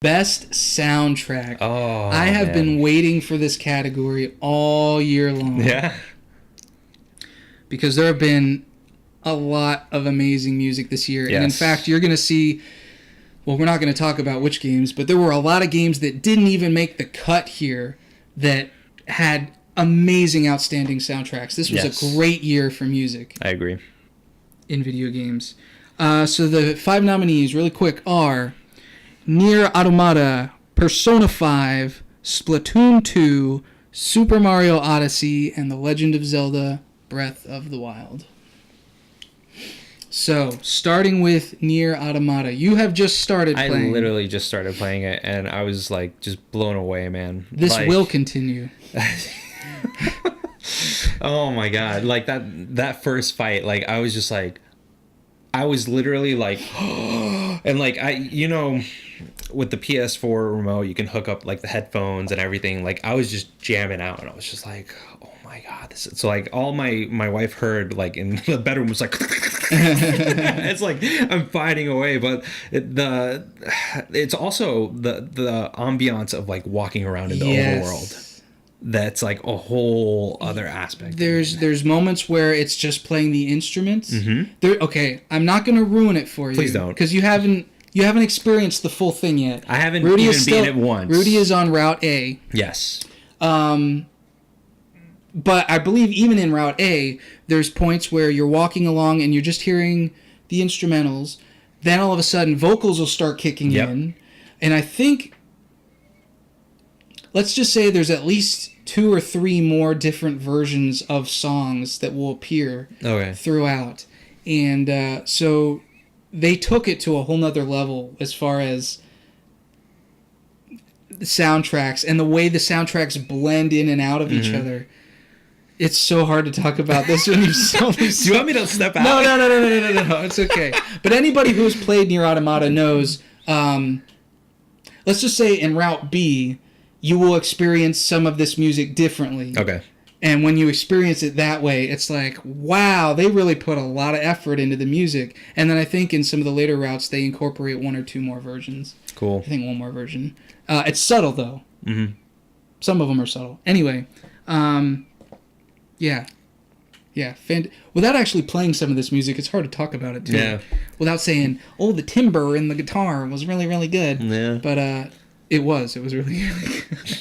Best soundtrack. Oh, I have man. been waiting for this category all year long. Yeah. Because there have been a lot of amazing music this year. Yes. And in fact, you're going to see, well, we're not going to talk about which games, but there were a lot of games that didn't even make the cut here that had amazing, outstanding soundtracks. This was a great year for music. I agree. In video games. So the 5 nominees, really quick, are Nier Automata, Persona 5, Splatoon 2, Super Mario Odyssey, and The Legend of Zelda Breath of the Wild. So, starting with Nier Automata, you have just started playing. I literally just started playing it, and I was like just blown away, man. This will continue. Oh my god! Like that first fight, like I was just like, I was literally like, and like with the PS4 remote, you can hook up like the headphones and everything. Like I was just jamming out, and I was just like, oh my god, this is so like all my wife heard like in the bedroom was like, it's like I'm fighting away, but it's also the ambiance of like walking around in the overworld. That's like a whole other aspect. There's moments where it's just playing the instruments. Okay, I'm not gonna ruin it for you. Please don't, because you haven't experienced the full thing yet. I haven't even beaten it once. Rudy is on Route A. Yes. But I believe even in Route A, there's points where you're walking along and you're just hearing the instrumentals. Then all of a sudden, vocals will start kicking in. And I think, let's just say there's at least 2 or 3 more different versions of songs that will appear throughout. And so they took it to a whole nother level as far as the soundtracks and the way the soundtracks blend in and out of each other. It's so hard to talk about this when you've so Do you want me to step out? No. It's okay. But anybody who's played Nier Automata knows, let's just say in Route B, you will experience some of this music differently. Okay. And when you experience it that way, it's like, wow, they really put a lot of effort into the music. And then I think in some of the later routes, they incorporate 1 or 2 more versions. Cool. I think 1 more version. It's subtle, though. Some of them are subtle. Anyway, yeah. Without actually playing some of this music, it's hard to talk about it, too. Yeah. Without saying, oh, the timbre in the guitar was really, really good. Yeah. But it was really, really good.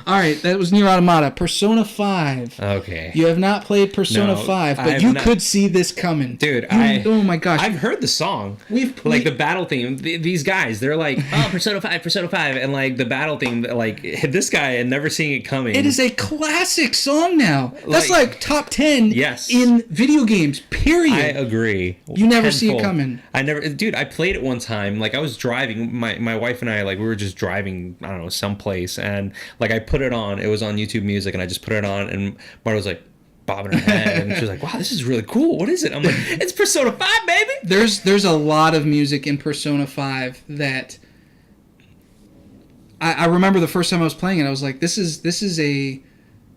All right, that was Nier Automata. Persona 5. Okay. You have not played Persona 5, but you could see this coming. Dude, oh my gosh. I've heard the song. Like the battle theme. These guys, they're like, oh, Persona 5. And like the battle theme, like this guy had never seen it coming. It is a classic song now. That's like top 10 in video games, period. I agree. You never see it coming. Dude, I played it one time. Like I was driving, my wife and I, like we were just driving, I don't know, someplace. And like I put it on. It was on YouTube Music, and I just put it on, and Marta was like bobbing her head, and she was like, "Wow, this is really cool. What is it?" I'm like, "It's Persona 5, baby." There's a lot of music in Persona 5 that I remember the first time I was playing it. I was like, "This is a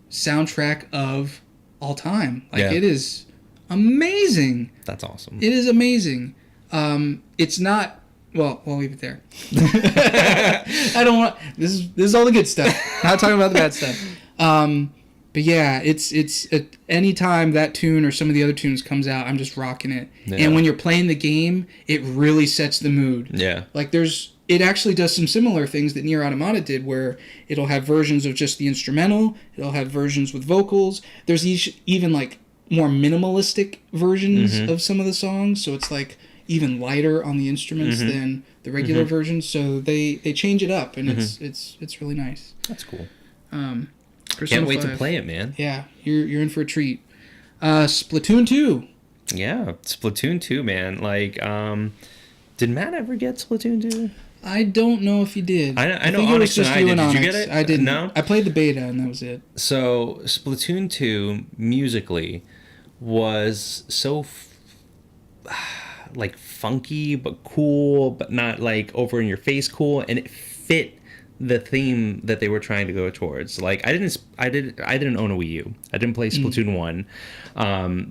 soundtrack of all time. Like it is amazing." That's awesome. It is amazing. It's not. Well, we'll leave it there. I don't want. This is all the good stuff. Not talking about the bad stuff. But yeah, it's anytime that tune or some of the other tunes comes out, I'm just rocking it. Yeah. And when you're playing the game, it really sets the mood. Yeah. Like it actually does some similar things that Nier Automata did, where it'll have versions of just the instrumental. It'll have versions with vocals. There's even like more minimalistic versions of some of the songs. So it's like even lighter on the instruments than the regular version, so they change it up, and it's really nice. That's cool. Can't wait to play it, man. Yeah, you're in for a treat. Splatoon 2. Yeah, Splatoon 2, man. Like, did Matt ever get Splatoon 2? I don't know if he did. I know Onix and I did. Did you get it? I didn't. No? I played the beta, and that was it. So, Splatoon 2, musically, was so like funky but cool, but not like over in your face cool, and it fit the theme that they were trying to go towards. Like I didn't own a Wii U. I didn't play Splatoon 1.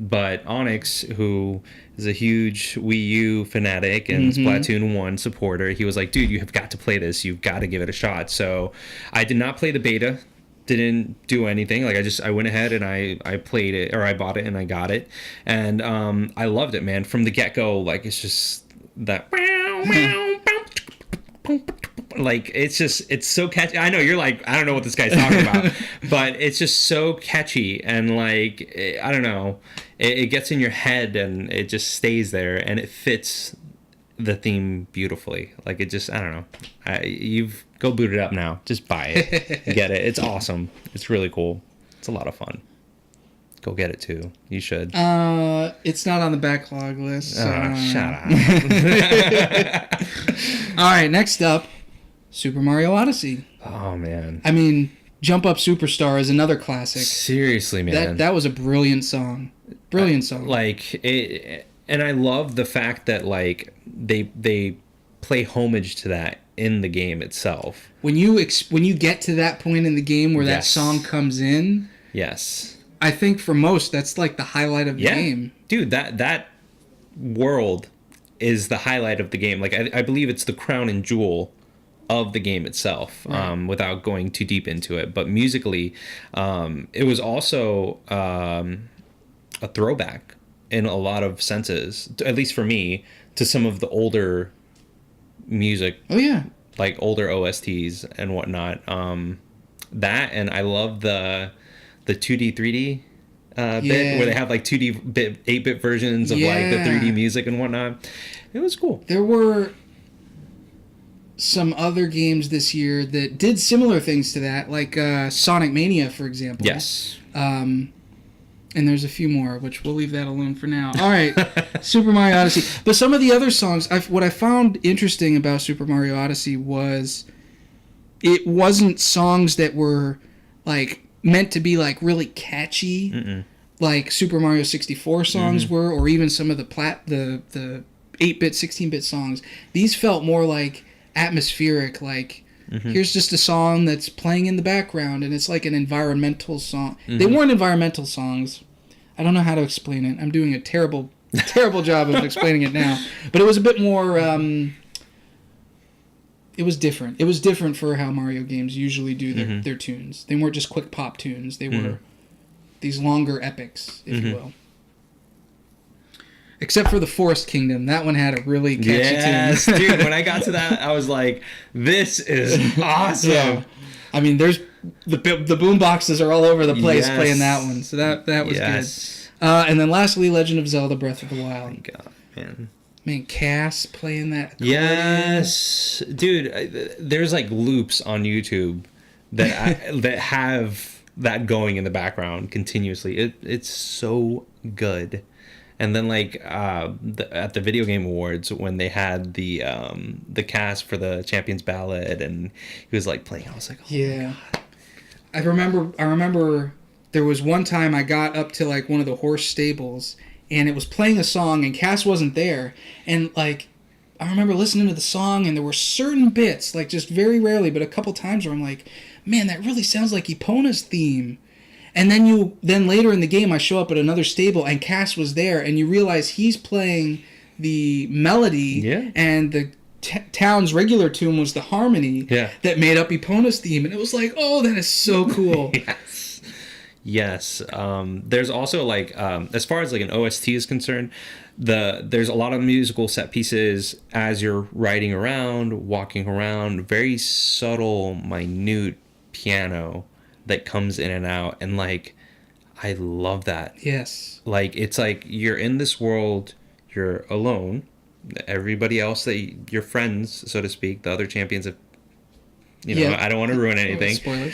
But Onix, who is a huge Wii U fanatic and Splatoon 1 supporter, he was like, dude, you have got to play this. You've got to give it a shot. So I did not play the beta. Didn't do anything. Like I went ahead and I played it, or I bought it and I got it. And I loved it, man. From the get-go, like it's just that like it's so catchy. I know you're like, I don't know what this guy's talking about, but it's just so catchy, and like I don't know, it gets in your head and it just stays there, and it fits the theme beautifully. Like it just, I don't know, you've go boot it up now, just buy it. Get it, it's awesome, it's really cool, it's a lot of fun. Go get it too. You should. It's not on the backlog list. So, shut up. All right, next up, Super Mario Odyssey. Oh man. I mean, Jump Up Superstar is another classic. Seriously, man. That was a brilliant song. Brilliant song. Like it, and I love the fact that like they play homage to that in the game itself. When you get to that point in the game where that song comes in. Yes. I think for most, that's like the highlight of the game. Dude, that world is the highlight of the game. Like, I believe it's the crown and jewel of the game itself, right. Without going too deep into it. But musically, it was also a throwback in a lot of senses, at least for me, to some of the older music. Oh, yeah. Like older OSTs and whatnot. That, and I love the 2D, 3D bit, where they have like 8-bit versions of like the 3D music and whatnot. It was cool. There were some other games this year that did similar things to that, like Sonic Mania, for example. Yes. And there's a few more, which we'll leave that alone for now. All right, Super Mario Odyssey. But some of the other songs, what I found interesting about Super Mario Odyssey was it wasn't songs that were like meant to be like really catchy, like Super Mario 64 songs were, or even some of the 8-bit, 16-bit songs. These felt more like atmospheric, like here's just a song that's playing in the background, and it's like an environmental song. They weren't environmental songs. I don't know how to explain it. I'm doing a terrible job of explaining it now. But it was a bit more... it was different. It was different for how Mario games usually do their tunes. They weren't just quick pop tunes. They were these longer epics, if you will. Except for the Forest Kingdom. That one had a really catchy tune. Dude, when I got to that, I was like, this is awesome. Yeah. I mean, there's the boom boxes are all over the place playing that one. So that was good. And then lastly, Legend of Zelda Breath of the Wild. Oh my God, man. Man, Cass playing that accordion. Yes, dude. There's like loops on YouTube that that have that going in the background continuously. It's so good. And then like at the Video Game Awards when they had the cast for the Champions Ballad and he was like playing, I was like, oh my God. I remember there was one time I got up to like one of the horse stables. And it was playing a song, and Cass wasn't there. And, like, I remember listening to the song, and there were certain bits, like, just very rarely, but a couple times where I'm like, man, that really sounds like Epona's theme. And then later in the game, I show up at another stable, and Cass was there, and you realize he's playing the melody, and the town's regular tune was the harmony that made up Epona's theme. And it was like, oh, that is so cool. Yes. There's also like as far as like an OST is concerned, there's a lot of musical set pieces as you're riding around, walking around, very subtle, minute piano that comes in and out, and like I love that. Yes. Like it's like you're in this world, you're alone. Everybody else your friends, so to speak, the other champions have I don't want to ruin anything. Spoilers.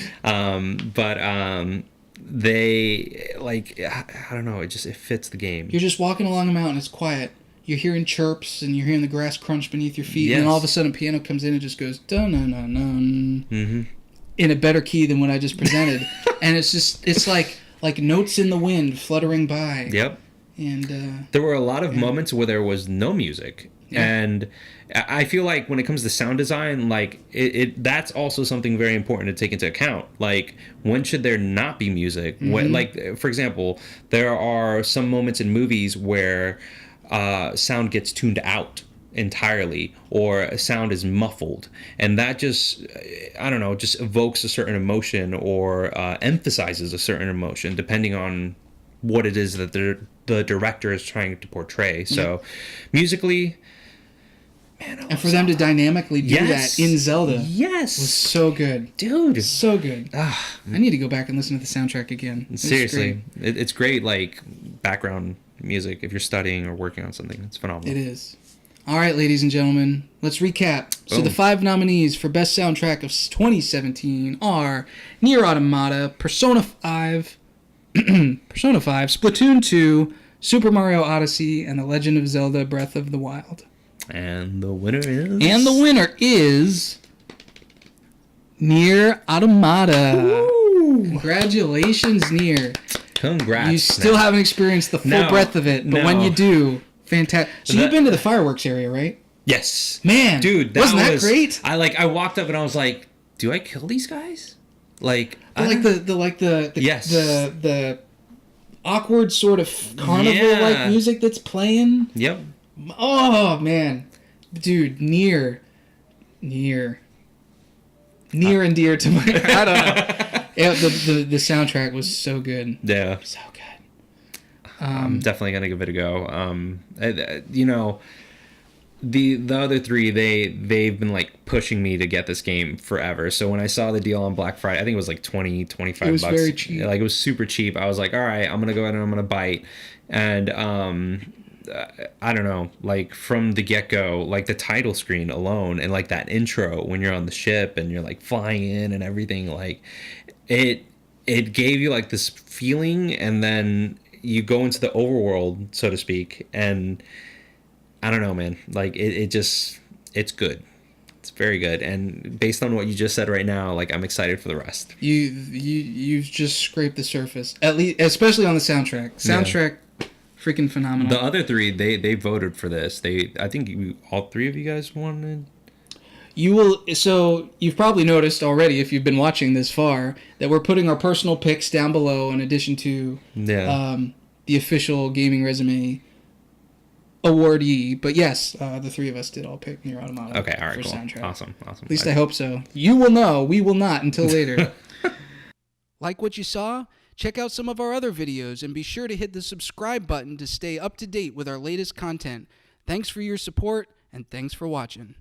They like I don't know, it fits the game. You're just walking along a mountain, it's quiet, you're hearing chirps and you're hearing the grass crunch beneath your feet, and then all of a sudden a piano comes in and just goes dun dun dun dun in a better key than what I just presented. And it's like notes in the wind fluttering by. Yep. And there were a lot of moments where there was no music Yeah. And I feel like when it comes to sound design, like that's also something very important to take into account. Like, when should there not be music? When, like, for example, there are some moments in movies where sound gets tuned out entirely, or a sound is muffled, and that just, I don't know, just evokes a certain emotion, or emphasizes a certain emotion depending on what it is that the director is trying to portray. So musically, man, and for them to dynamically do that in Zelda, was so good, dude, so good. I need to go back and listen to the soundtrack again. Seriously, it's great, like background music if you're studying or working on something. It's phenomenal. It is. All right, ladies and gentlemen, let's recap. So the 5 nominees for Best Soundtrack of 2017 are Nier Automata, Persona 5, Splatoon 2, Super Mario Odyssey, and The Legend of Zelda Breath of the Wild. And the winner is... Nier Automata. Woo! Congratulations, Nier. Congrats. You still haven't experienced the full breadth of it, but when you do... Fantastic. So you've been to the fireworks area, right? Yes. Man, dude, wasn't that great? I walked up and I was like, do I kill these guys? Like, the awkward sort of carnival-like music that's playing. Yep. Oh man, dude, near and dear to my. I don't know. The soundtrack was so good. Yeah. So good. I'm definitely gonna give it a go. You know, the other three, they've been like pushing me to get this game forever. So when I saw the deal on Black Friday, I think it was like $25. It was very cheap. Like, it was super cheap. I was like, all right, I'm gonna go ahead and I'm gonna bite. And I don't know, like from the get-go, like the title screen alone and like that intro when you're on the ship and you're like flying in and everything, like it gave you like this feeling, and then you go into the overworld, so to speak, and I don't know, man, like it's good. It's very good, and based on what you just said right now, like I'm excited for the rest. You've just scraped the surface, at least, especially on the soundtrack. Freaking phenomenal. The other three, they voted for this. I think all three of you guys wanted. So you've probably noticed already, if you've been watching this far, that we're putting our personal picks down below in addition to the official Gaming Resume awardee. But yes, the three of us did all pick Nier Automata. Okay, all right, cool. Soundtrack. Awesome. At least I hope so. You will know. We will not until later. Like what you saw? Check out some of our other videos and be sure to hit the subscribe button to stay up to date with our latest content. Thanks for your support, and thanks for watching.